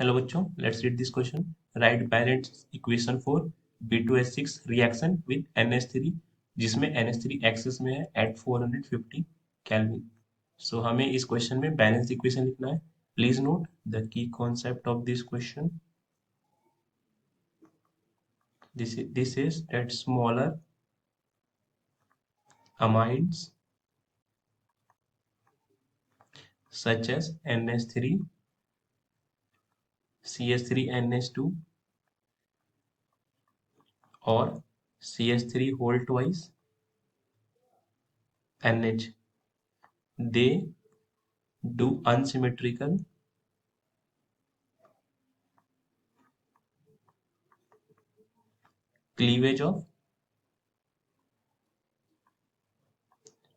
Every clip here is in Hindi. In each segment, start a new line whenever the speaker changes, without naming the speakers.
हेलो बच्चों, let's read this question. Right balance equation for B2H6 reaction with NH3, जिसमें NH3 एक्सेस में है एट 450 केल्विन. सो हमें इस क्वेश्चन में बैलेंस इक्वेशन लिखना है. Please note the key concept of this question. This is that smaller amines such as NH3, CH3NH2 or CH3 whole twice NH, they do unsymmetrical cleavage of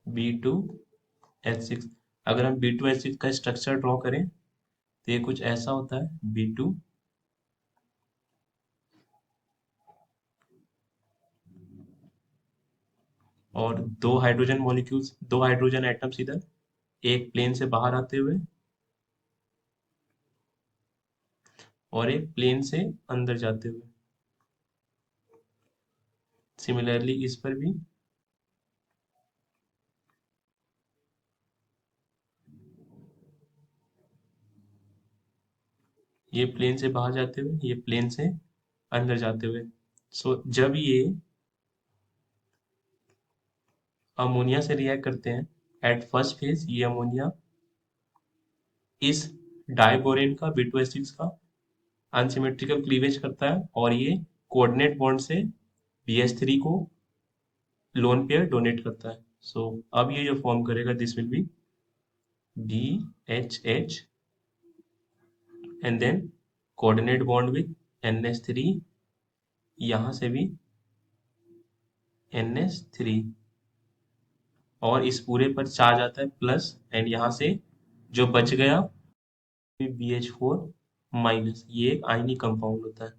B2H6. अगर हम B2H6 का स्ट्रक्चर ड्रॉ करें तो ये कुछ ऐसा होता है. B2 और दो हाइड्रोजन मॉलिक्यूल्स, दो हाइड्रोजन एटम्स इधर एक प्लेन से बाहर आते हुए और एक प्लेन से अंदर जाते हुए. सिमिलरली इस पर भी ये प्लेन से बाहर जाते हुए, ये प्लेन से अंदर जाते हुए. सो जब ये अमोनिया से रिएक्ट करते हैं एट फर्स्ट फेज, ये अमोनिया इस डाइबोरेन का B2H6 का अनसिमेट्रिकल क्लीवेज करता है और ये कोऑर्डिनेट बॉन्ड से BH3 को लोन पेयर डोनेट करता है. सो अब ये जो फॉर्म करेगा this will be BHH and then coordinate bond with NH3, यहाँ से भी NH3 और इस पूरे पर चार्ज आता है प्लस, एंड यहाँ से जो बच गया BH4 माइनस. ये एक आयनिक कंपाउंड होता है.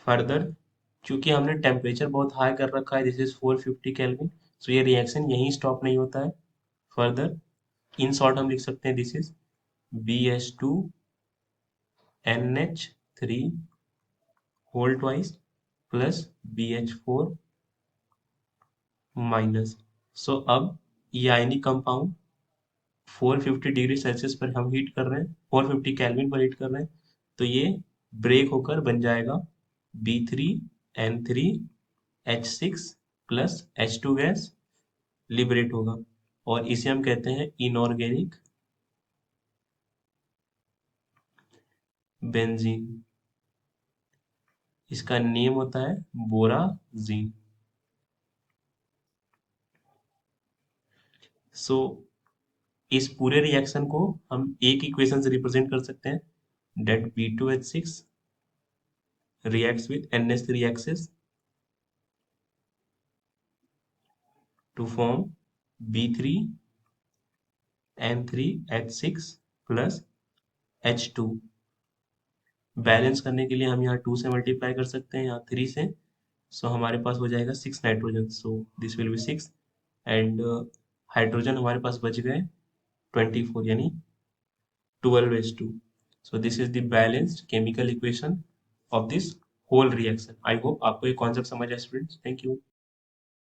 फर्दर क्योंकि हमने टेम्परेचर बहुत हाई कर रखा है, दिस इज 450 केल्विन, सो ये रिएक्शन यहीं स्टॉप नहीं होता है. फर्दर इन शॉर्ट हम लिख सकते हैं this is BH2NH3 whole twice plus BH4 minus. So अब ये आयनिक कंपाउंड 450 डिग्री सेल्सियस पर हम हीट कर रहे हैं, 450 केल्विन पर हीट कर रहे हैं, तो ये ब्रेक होकर बन जाएगा B3N3H6 plus H2 gas liberate होगा और इसे हम कहते हैं इनऑर्गेनिक बेंजीन. इसका नेम होता है बोराजीन. सो इस पूरे रिएक्शन को हम एक इक्वेशन से रिप्रेजेंट कर सकते हैं, that B2H6 reacts with NH3 axis to form B3N3H6 plus H2. Balance करने के लिए हम यहाँ 2 से मल्टीप्लाई कर सकते हैं, यहाँ 3 से. सो हमारे पास हो जाएगा 6 nitrogen. So this will be 6 and hydrogen हमारे पास बच गए 24 यानी 12H2. So this is the balanced chemical equation of this whole reaction. I hope आपको ये कॉन्सेप्ट समझ आया स्टूडेंट्स. Thank you.